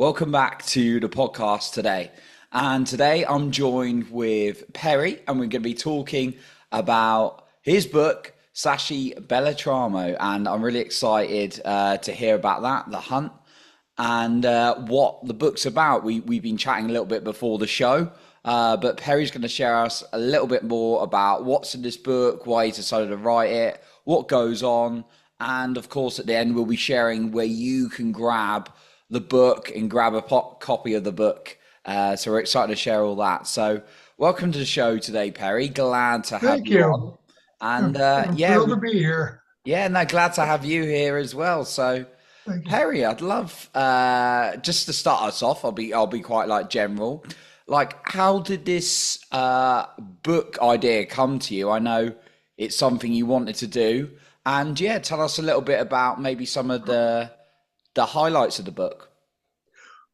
Welcome back to the podcast today. And today I'm joined with Perry, and we're going to be talking about his book, Shashi Bellatramo. And I'm really excited to hear about that, The Hunt, and what the book's about. We've been chatting a little bit before the show, but Perry's going to share us a little bit more about what's in this book, why he decided to write it, what goes on. And of course, at the end, we'll be sharing where you can grab the book and grab a copy of the book. So we're excited to share all that. So welcome to the show today, Perry. Glad to have Thank you you. on. And I'm thrilled to be here. glad to have you here as well. So Thank you. Perry, I'd love just to start us off. I'll be quite like general. Like, how did this book idea come to you? I know it's something you wanted to do, and yeah, tell us a little bit about maybe some of the highlights of the book.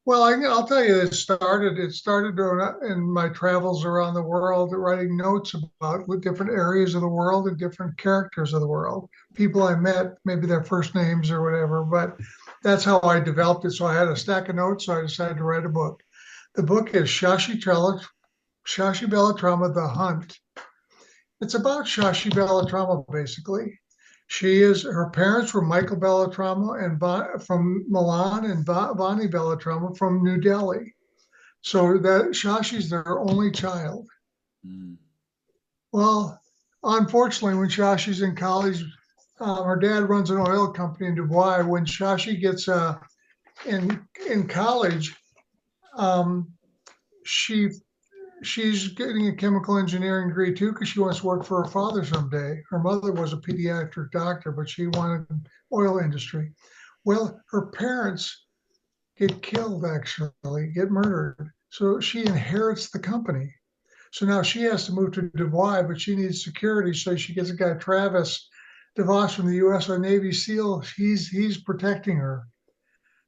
Well, I'll tell you, it started in my travels around the world, writing notes about with different areas of the world and different characters of the world, people I met, maybe their first names or whatever. But that's how I developed it. So I had a stack of notes, so I decided to write a book. The book is Shashi Bellatramo, The Hunt. It's about Shashi Bellatramo, basically. Her parents were Michael Bellatramo from Milan and Bonnie Bellatramo from New Delhi. So that Shashi's their only child. Mm. Well, unfortunately, when Shashi's in college, her dad runs an oil company in Dubai. When Shashi gets in college, um, she she's getting a chemical engineering degree too because she wants to work for her father someday. Her mother was a pediatric doctor, but she wanted oil industry. Well, her parents get killed, actually, get murdered. So she inherits the company. So now she has to move to Dubai, but she needs security. So she gets a guy, Travis DeVos from the U.S. Navy SEAL. He's protecting her.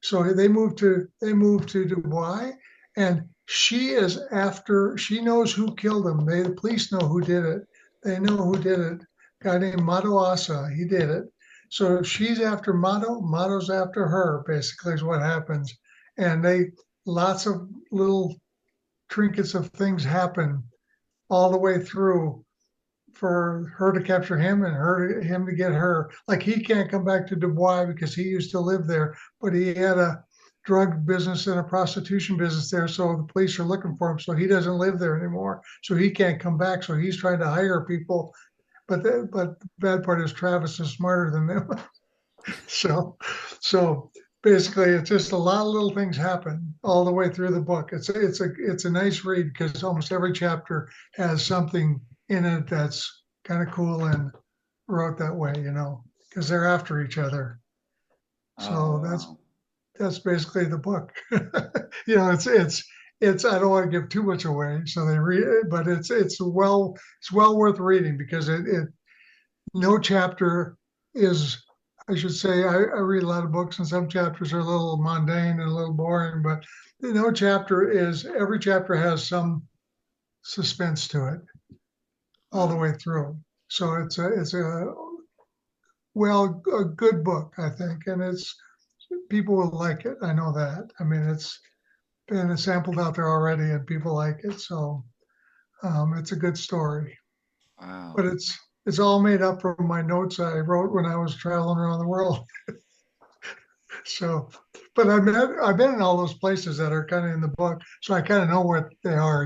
So they move to Dubai, and she knows who killed him. The police know who did it. They know who did it. A guy named Mato Asa, he did it. So she's after Mato, Mato's after her, basically is what happens. And they lots of little trinkets of things happen all the way through for her to capture him and him to get her. Like he can't come back to Dubai because he used to live there, but he had a drug business and a prostitution business there. So the police are looking for him. So he doesn't live there anymore. So he can't come back. So he's trying to hire people. But the bad part is Travis is smarter than them. so so basically it's just a lot of little things happen all the way through the book. It's a nice read because almost every chapter has something in it that's kind of cool and wrote that way, because they're after each other. Oh, So that's wow. that's basically the book. It's I don't want to give too much away, so they read it, but it's well worth reading because it no chapter is, I should say, I read a lot of books and some chapters are a little mundane and a little boring, but no chapter is, every chapter has some suspense to it all the Wow. way through. So a good book, I think, and people will like it. I know that. I mean, it's been sampled out there already, and people like it. So it's a good story. Wow. But it's all made up from my notes I wrote when I was traveling around the world. So, but I've been in all those places that are kind of in the book, so I kind of know what they are.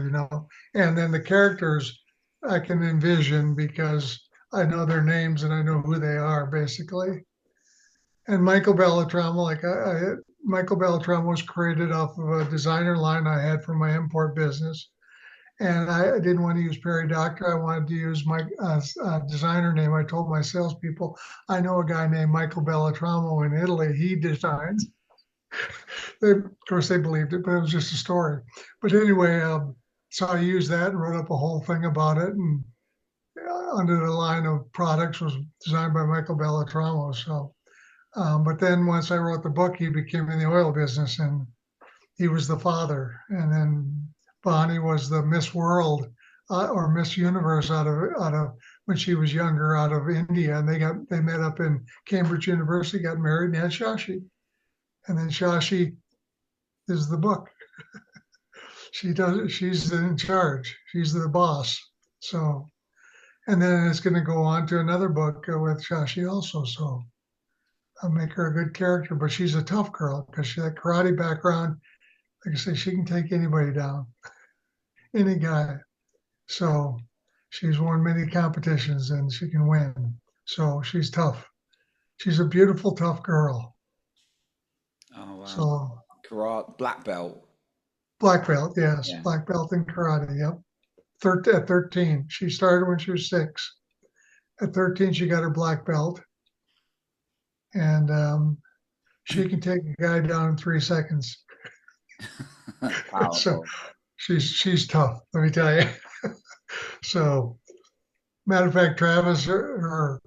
And then the characters I can envision because I know their names and I know who they are basically. And Michael Bellatramo, Michael Bellatramo was created off of a designer line I had for my import business. And I didn't want to use Perry Dockter. I wanted to use my designer name. I told my salespeople, I know a guy named Michael Bellatramo in Italy. He designs. Of course, they believed it, but it was just a story. But anyway, so I used that and wrote up a whole thing about it. And under the line of products was designed by Michael Bellatramo. So, but then once I wrote the book, he became in the oil business and he was the father. And then Bonnie was the Miss World or Miss Universe out of when she was younger out of India, and they met up in Cambridge University, got married, and had Shashi. And then Shashi is the book. She does it. She's in charge. She's the boss. So, and then it's going to go on to another book with Shashi also. So I'll make her a good character, but she's a tough girl because she had karate background. Like I say, she can take anybody down, any guy. So she's won many competitions and she can win. So she's tough. She's a beautiful, tough girl. Oh wow. So Karate black belt. black belt, yes, Yeah. black belt in karate. Yep. At 13, she started when she was 6. At 13, she got her black belt, and she can take a guy down in 3 seconds. So Powerful. she's tough. Let me tell you. So matter of fact, Travis, her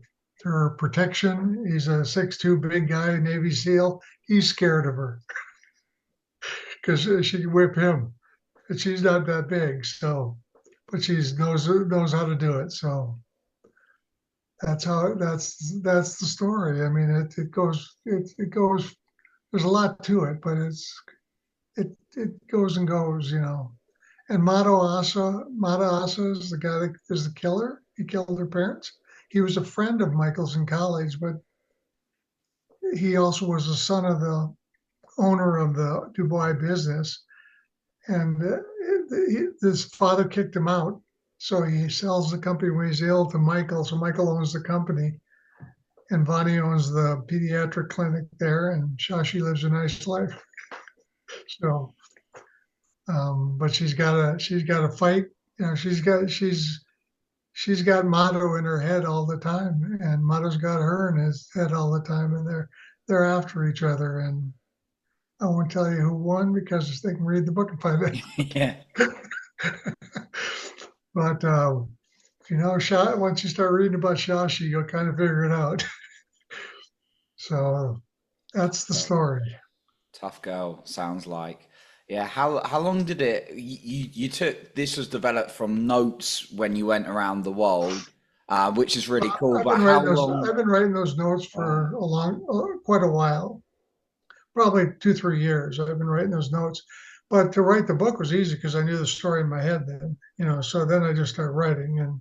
protection. He's a 6'2" big guy, Navy SEAL. He's scared of her because she can whip him, and she's not that big. So, but she knows how to do it. So that's the story. I mean, it goes. There's a lot to it, but it goes and goes, you know. And Mata Asa is the guy that is the killer. He killed her parents. He was a friend of Michael's in college, but he also was the son of the owner of the Dubois business. And his father kicked him out. So he sells the company when he's ill to Michael. So Michael owns the company. And Vonnie owns the pediatric clinic there. And Shashi lives a nice life. So, but she's got to fight. You know, she's got Motto in her head all the time, and Motto's got her in his head all the time, and they're after each other. And I won't tell you who won because they can read the book and find it. Yeah. But if you know once you start reading about Shashi, you'll kind of figure it out. So that's the Girl. story. Tough girl, sounds like. Yeah, how long did it you took this was developed from notes when you went around the world, which is really cool, I've but been how writing those. long I've been writing those notes wow. for quite a while, probably 2, 3 years. I've been writing those notes, but to write the book was easy because I knew the story in my head then. You know, so then I just started writing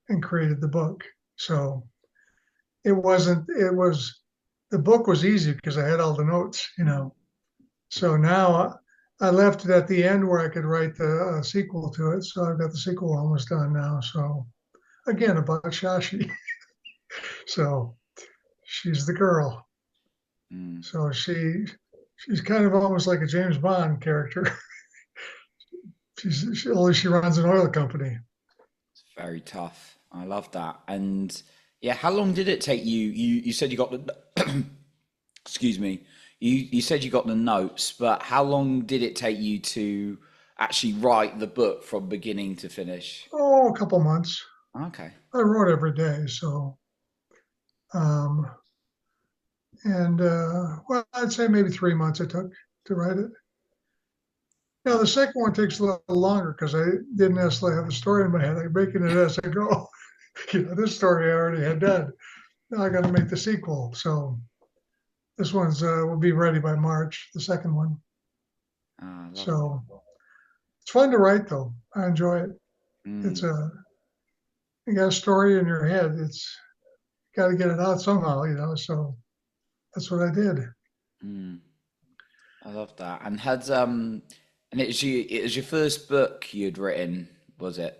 and created the book. So it wasn't. It was the book was easy because I had all the notes. You know, so now I left it at the end where I could write the sequel to it. So I've got the sequel almost done now. So again, about Shashi. So she's the girl. Mm, So she's kind of almost like a James Bond character. Only she runs an oil company. it's very tough. I love that. And yeah, how long did it take you? You said you got the excuse me. You said you got the notes, but how long did it take you to actually write the book from beginning to finish? Oh, a couple months. Okay. I wrote every day. So, um, and well, I'd say maybe 3 months it took to write it. Now, Uh, the second one takes a little longer because I didn't necessarily have a story in my head. I'm making it as I go. This story I already had done. Now I got to make the sequel. So this one's will be ready by March, the second one. I love that. So it's fun to write, though. I enjoy it. It's Mm, a you got a story in your head. It's got to get it out somehow, you know. So that's what I did. mm. I love that. And and it was your first book you'd written, was it?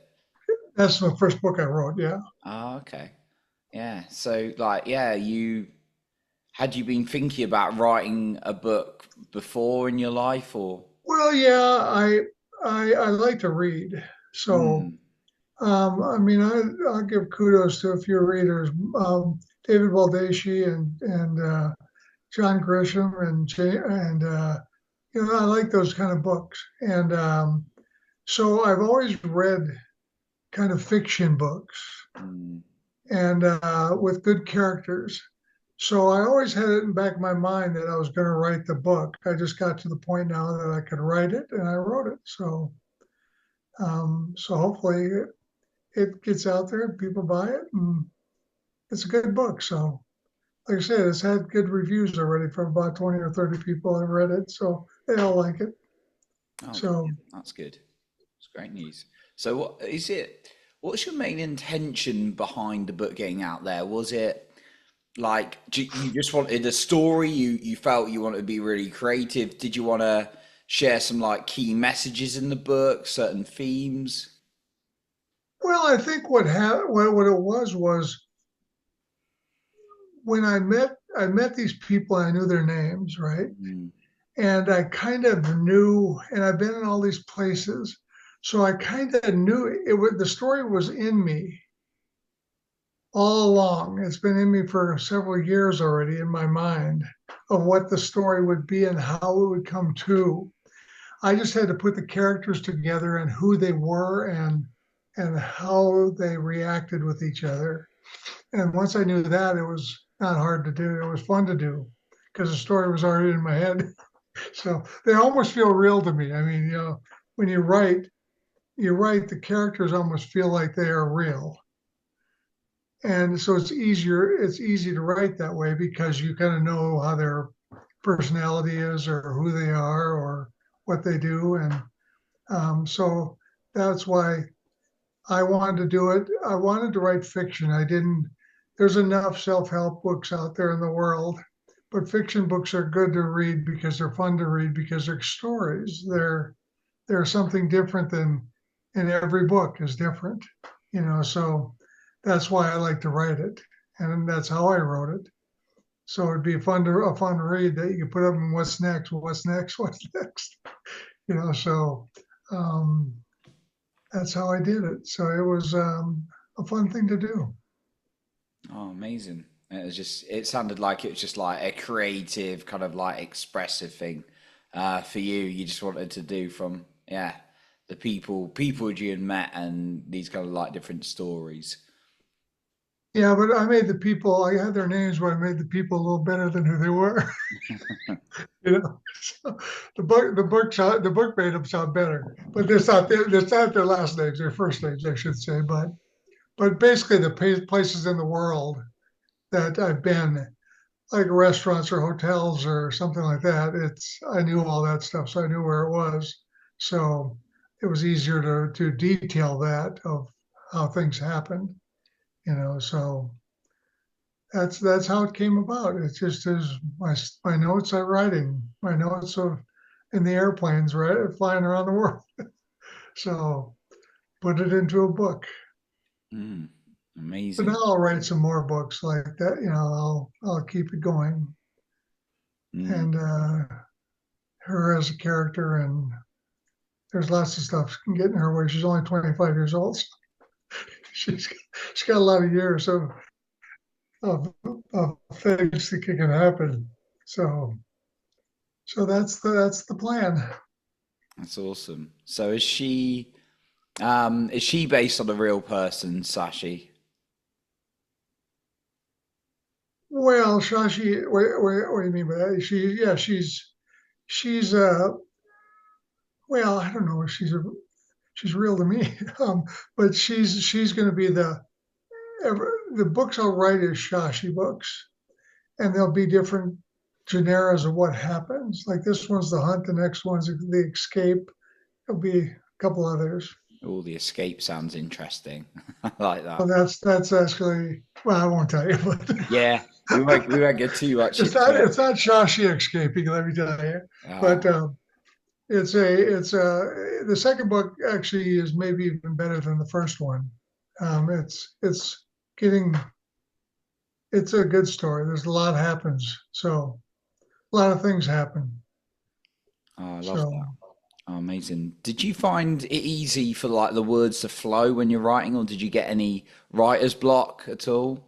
That's the first book I wrote. Yeah. Oh, okay. Yeah. So like yeah, you had you been thinking about writing a book before in your life or Well, yeah. I like to read. So mm, I mean, I'll give kudos to a few readers, David Baldacci and John Grisham and you know I like those kind of books. And so I've always read kind of fiction books mm, and with good characters. So I always had it in the back of my mind that I was going to write the book. I just got to the point now that I could write it, and I wrote it. So hopefully it gets out there, people buy it, and it's a good book. So like I said, it's had good reviews already from about 20 or 30 people that read it. So they all like it. Oh, So, brilliant. That's good. It's great news. So, what is it? What's your main intention behind the book getting out there? Was it like you just wanted a story? You felt you wanted to be really creative? Did you want to share some like key messages in the book, certain themes? well, I think what it was when I met these people, I knew their names, right? Mm, And I kind of knew, and I've been in all these places, so I kind of knew the story was in me all along. It's been in me for several years already in my mind of what the story would be and how it would come to. I just had to put the characters together and who they were and how they reacted with each other. And once I knew that, it was not hard to do. It was fun to do because the story was already in my head. So they almost feel real to me. I mean, when you write, the characters almost feel like they are real. And so it's easy to write that way because you kind of know how their personality is or who they are or what they do. And so that's why I wanted to do it. I wanted to write fiction. I didn't, there's enough self help books out there in the world, but fiction books are good to read because they're fun to read because they're stories. They're something different than, and every book is different, so that's why I like to write it. And that's how I wrote it. So it'd be a fun read that you can put up in what's next, what's next, what's next, so um, that's how I did it. So it was a fun thing to do. oh, amazing! It sounded like it was just like a creative, kind of like expressive thing for you. You just wanted to do from, yeah, the people you had met and these kind of like different stories. Yeah, but I had their names, but I made the people a little better than who they were. So the book made them sound better, but it's not their last names, their first names, I should say. But basically, the places in the world that I've been, like restaurants or hotels or something like that, I knew all that stuff, so I knew where it was. So it was easier to detail that of how things happened, So that's how it came about. It's just as my notes I'm writing, my notes of in the airplanes, right, flying around the world. So put it into a book. Mm, But now amazing. I'll write some more books like that. I'll keep it going. Mm. And her as a character, and there's lots of stuff can get in her way. She's only 25 years old. So she's she's got a lot of years of, of things that can happen. So that's the plan. That's awesome. So is she based on a real person, Sashi? Well, Shashi, what do you mean by that? She's well, I don't know if she's real to me, but she's going to be the books I'll write is Shashi books, and there'll be different genres of what happens. Like this one's the hunt, the next one's the escape. There'll be a couple others. Oh, the escape sounds interesting. I like Well, that. that's actually well, I won't tell you, but Yeah, we won't get too much it's into not it. it's not Shashi escaping. Let me tell you, but. Ah, The second book actually is maybe even better than the first one. It's getting it's a good story. There's a lot happens, so a lot of things happen. oh, I love So that. Oh, amazing. Did you find it easy for like the words to flow when you're writing, or did you get any writer's block at all?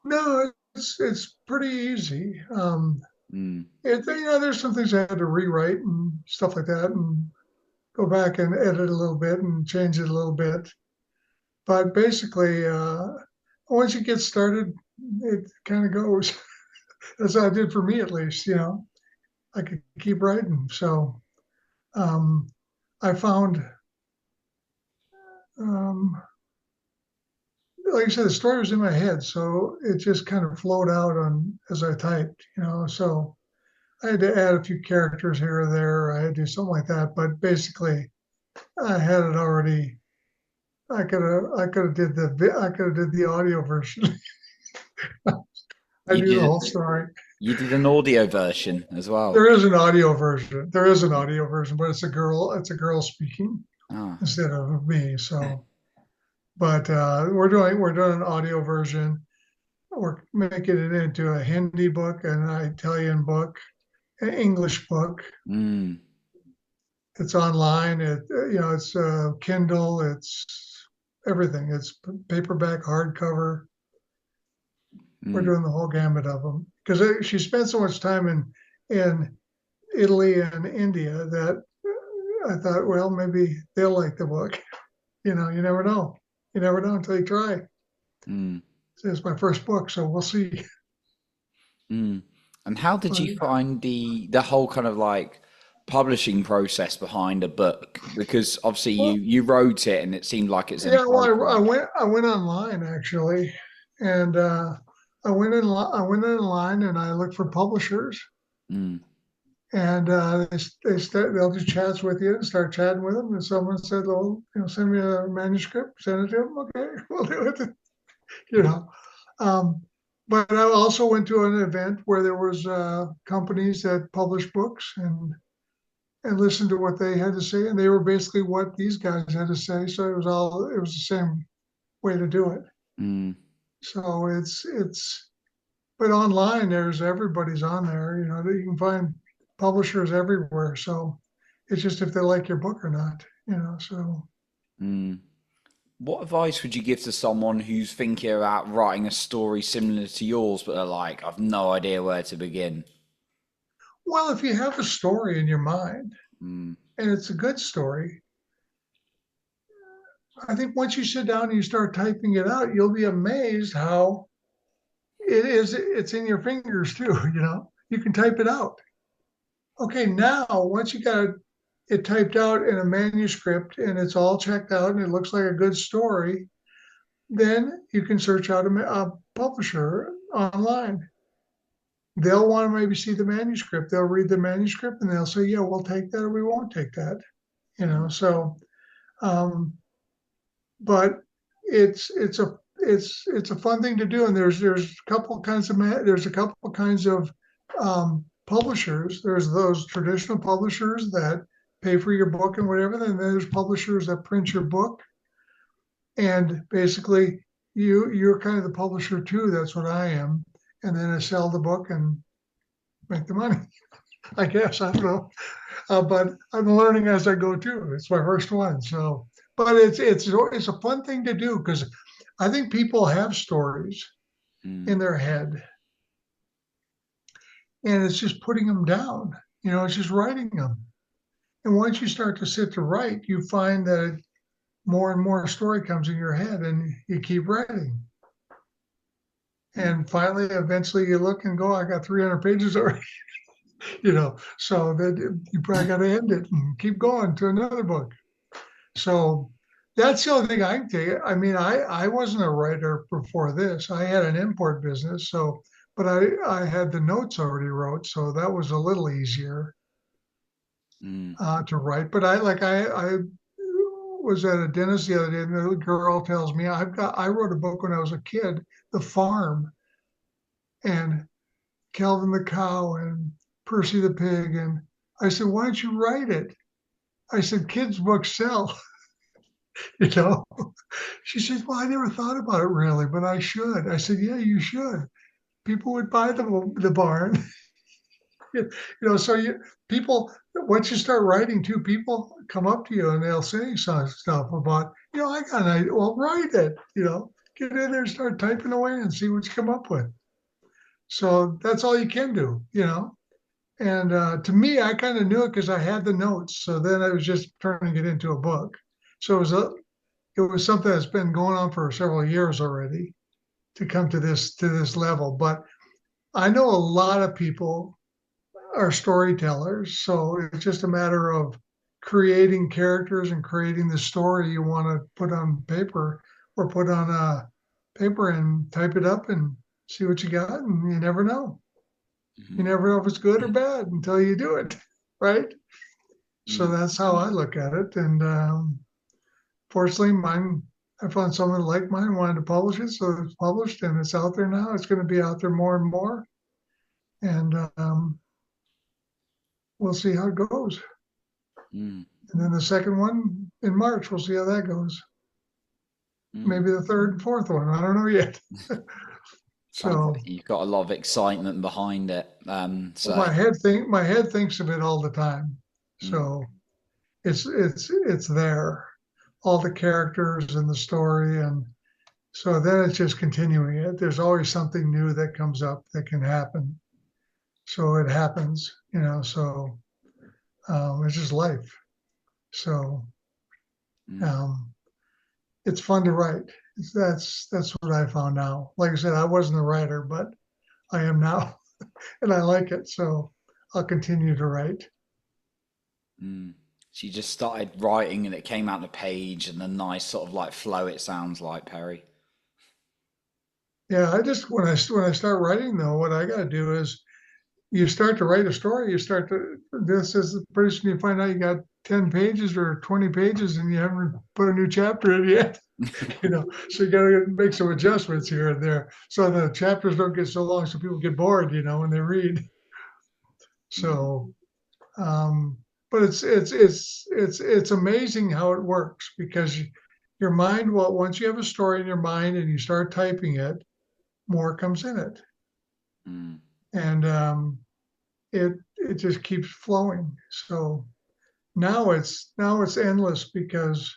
no, it's pretty easy. Mm, There's some things I had to rewrite and stuff like that, and go back and edit a little bit and change it a little bit. But basically, once you get started, it kind of goes. That's how it did for me, at least. I could keep writing. So um, I found um, like I said, the story was in my head, so it just kind of flowed out on as I typed, So I had to add a few characters here or there. I had to do something like that, but basically, I had it already. I could have did the audio version. I You knew the whole did story. you did an audio version as well. There is an audio version. There is an audio version, but it's a girl. It's a girl speaking Ah. instead of me. So, but we're doing an audio version. We're making it into a Hindi book, an Italian book, an English book. Mm, It's online. It's Kindle. It's everything. It's paperback, hardcover. We're mm, doing the whole gamut of them because she spent so much time in Italy and India that I thought, well, maybe they'll like the book. You never know. You never know until you try. mm, It's my first book, so we'll see. mm. And how did But you find the whole kind of like publishing process behind a book? Because obviously well, you wrote it and it seemed like it's yeah, well, I entitled. went online actually, and I went online and I looked for publishers, Mm, and they'll do chats with you and start chatting with them. And someone said, "Oh, send me a manuscript, send it to them." Okay, we'll do it. You know, um, but I also went to an event where there was companies that published books and listened to what they had to say, and they were basically what these guys had to say. So it was the same way to do it. mm, So but online there's everybody's on there. You can find publishers everywhere. So it's just if they like your book or not. So mm. What advice would you give to someone who's thinking about writing a story similar to yours, but they're like, I've no idea where to begin? well, if you have a story in your mind Mm, and it's a good story, I think once you sit down and you start typing it out, you'll be amazed how it's in your fingers too. You can type it out. Okay, now once you got it typed out in a manuscript and it's all checked out and it looks like a good story, then you can search out a publisher online. They'll want to maybe see the manuscript. They'll read the manuscript and they'll say, "Yeah, we'll take that or we won't take that." mm, So, um, but it's a fun thing to do, and there's a couple kinds of publishers. There's those traditional publishers that pay for your book and whatever. Then there's publishers that print your book, and basically you're kind of the publisher too. That's what I am, and then I sell the book and make the money. I guess I don't know, but I'm learning as I go too. It's my first one, so but it's a fun thing to do because I think people have stories mm, in their head, and it's just putting them down. It's just writing them. And once you start to sit to write, you find that more and more story comes in your head, and you keep writing. mm, And finally, eventually, you look and go, "I got 300 pages already." So that you probably got to end it and keep going to another book. So that's the only thing I can tell you. I mean, I wasn't a writer before this. I had an import business, but I had the notes already wrote, so that was a little easier mm, to write. But I was at a dentist the other day, and the girl tells me I wrote a book when I was a kid, The Farm, and Calvin the Cow and Percy the Pig, and I said, "Why don't you write it?" I said, "Kids' books sell." you know. She says, "Well, I never thought about it really, but I should." I said, "Yeah, you should. People would buy the barn." So people, once you start writing too, people come up to you and they'll say some stuff about, "I got an idea." Well, write it, get in there and start typing away and see what you come up with. So that's all you can do. And to me, I kind of knew it because I had the notes. So then I was just turning it into a book. So it was something that's been going on for several years already to come to this level. But I know a lot of people are storytellers, so it's just a matter of creating characters and creating the story you want to put on paper or put on paper and type it up and see what you got, and you never know. You Mhm. never know if it's good or bad until you do it, right? So Mm. that's how I look at it. And fortunately, mine, I found someone like mine wanted to publish it, so it's published and it's out there now. It's going to be out there more and more, and we'll see how it goes. Mm. And then the second one in March, we'll see how that goes. Mm. Maybe the third and fourth one. I don't know yet. Sounds So like you've got a lot of excitement behind it. So, my head thinks of it all the time. mm. So it's there, all the characters and the story, and so then it's just continuing it. There's always something new that comes up that can happen. So it happens, So it's just life. So Mm. um, it's fun to write. That's what I found now. Like I said, I wasn't a writer, but I am now, and I like it. So I'll continue to write. Mm. So you just started writing and it came out on the page and a nice sort of like flow, it sounds like, Perry. Yeah, I just when I start writing though, what I got to do is you start to write a story. You start to this is pretty soon you find out you got 10 pages or 20 pages and you haven't put a new chapter in yet. So you got to make some adjustments here and there so the chapters don't get so long so people get bored, when they read. Mm. So, um, but it's amazing how it works because your mind, well, once you have a story in your mind and you start typing it, more comes in it, Mm. and it just keeps flowing. So now it's endless because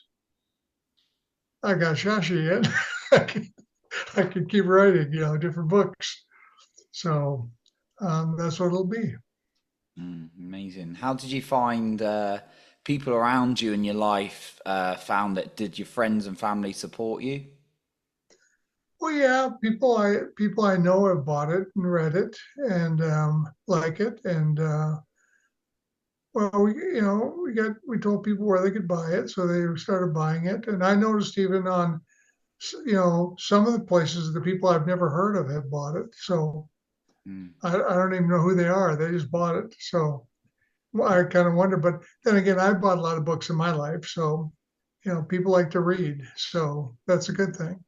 I got Shashi in. I can, I can keep writing, different books. So that's what it'll be. Mm. Amazing. How did you find people around you in your life found it? Did your friends and family support you? Well, yeah, people I know have bought it and read it and like it, and well, we told people where they could buy it, so they started buying it. And I noticed even on some of the places the people I've never heard of have bought it. So Mm. I don't even know who they are. They just bought it. So well, I kind of wonder. But then again, I bought a lot of books in my life, so people like to read, so that's a good thing.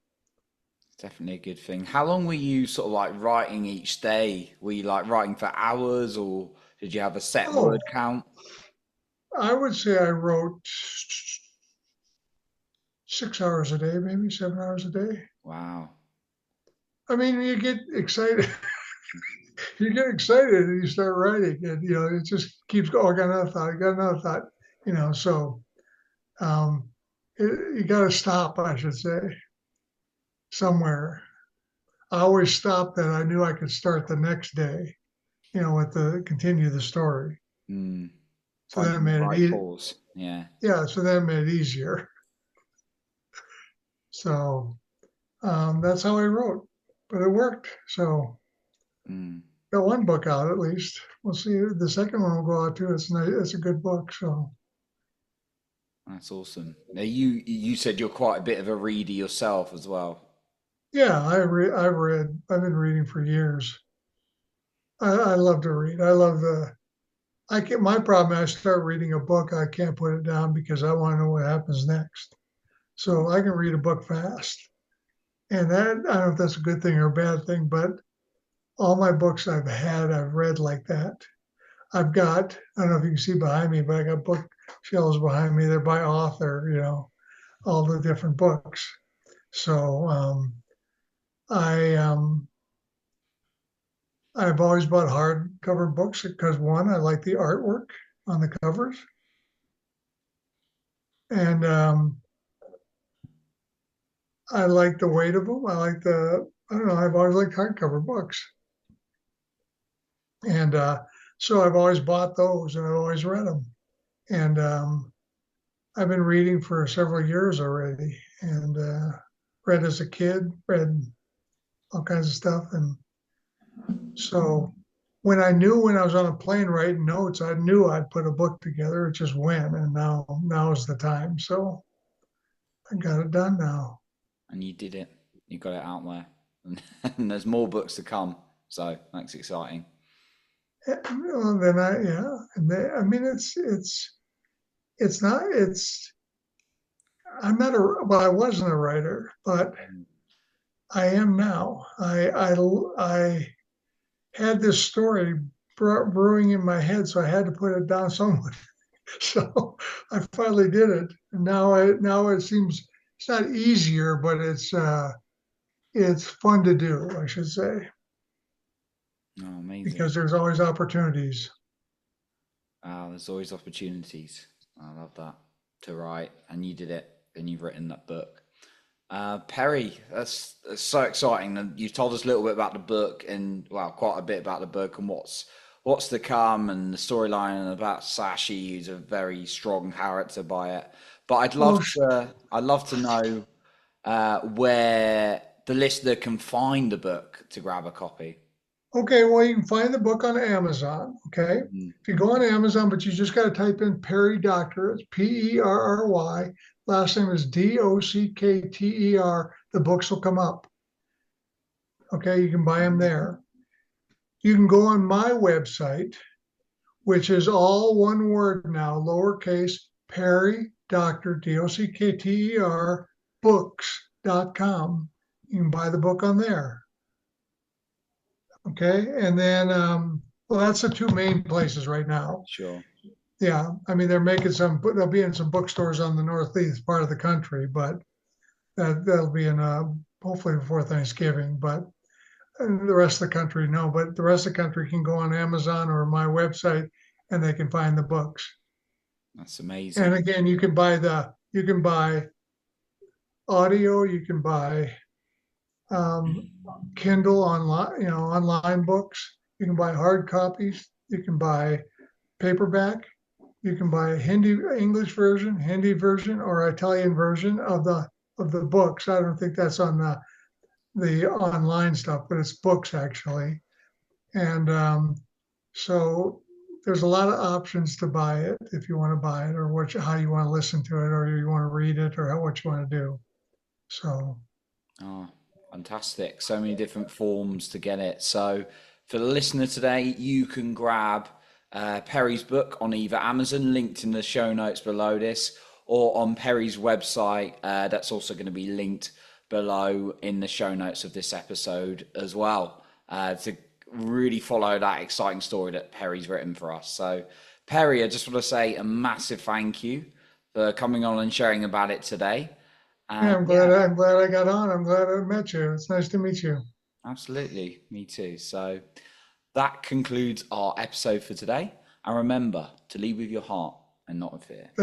Definitely a good thing. How long were you sort of like writing each day? Were you like writing for hours or did you have a set Oh, word count? I would say I wrote 6 hours a day, maybe 7 hours a day. Wow. I mean, you get excited. You get excited and you start writing, and it just keeps going. Oh, I got another thought. I got another thought. So um, you got to stop, I should say, somewhere. I always stopped that I knew I could start the next day, with the continue the story. Mm. So then it Finding the made it right easy. pause. Yeah. Yeah, so then it made it easier. So that's how I wrote, but it worked. So Mm. got one book out at least. We'll see. The second one will go out too. It's nice. It's a good book. So That's awesome. Now you said you're quite a bit of a reader yourself as well. yeah, I've been reading for years. I love to read. I love I can my problem. I start reading a book, I can't put it down because I want to know what happens next. So I can read a book fast, and that I don't know if that's a good thing or a bad thing, but all my books I've read like that. I don't know if you can see behind me, but I got bookshelves behind me. They're by author, all the different books. So I I've always bought hardcover books because one, I like the artwork on the covers, and I like the weight of them. I don't know, I've always liked hardcover books, and so I've always bought those and I've always read them. And I've been reading for several years already, and read as a kid, read all kinds of stuff, and so when I was on a plane writing notes, I knew I'd put a book together. It just when, and now is the time. So I got it done now. And you did it. You got it out there, and there's more books to come. So that's exciting. Well, then yeah, and I mean, it's not, I'm not well, I wasn't a writer, but I am now. I had this story brewing in my head, so I had to put it down somewhere. So I finally did it. And now it seems it's not easier, but it's fun to do, I should say, Oh, amazing. because there's always opportunities. There's always opportunities. I love that to write, and you did it, and you've written that book. Perry, that's so exciting. And you've told us a little bit about the book, and well, quite a bit about the book and what's to come, and the storyline, and about Sashi, who's a very strong character by it. But Oh, I'd love to know where the listener can find the book to grab a copy. okay. Well, you can find the book on Amazon. Okay. Mhm. If you go on Amazon, but you just got to type in Perry Dockter. It's Perry. Last name is Dockter. The books will come up. Okay. You can buy them there. You can go on my website, which is all one word now, lowercase, Perry Dockter, Dockter, books.com. You can buy the book on there. Okay. And then, well, that's the two main places right now. Sure. Yeah. I mean, they're making they'll be in some bookstores on the northeast part of the country, but that'll be in, hopefully before Thanksgiving. But the rest of the country, no. But the rest of the country can go on Amazon or my website and they can find the books. That's And amazing. again, you can buy audio, you can buy um, Kindle online, online books. You can buy hard copies. You can buy paperback. You can buy Hindi English version, Hindi version, or Italian version of the books. I don't think that's on the online stuff, but it's books actually. And so there's a lot of options to buy it if you want to buy it, or how you want to listen to it, or you want to read it, or what you want to do. So Oh, fantastic. So many different forms to get it. So, for the listener today, you can grab Perry's book on either Amazon, linked in the show notes below this, or on Perry's website. That's also going to be linked below in the show notes of this episode as well, to really follow that exciting story that Perry's written for us. So, Perry, I just want to say a massive thank you for coming on and sharing about it today. yeah, And yeah, I'm glad I got on. I'm glad I met you. It's nice to meet you. absolutely. Me too. So that concludes our episode for today. And remember to lead with your heart and not with fear.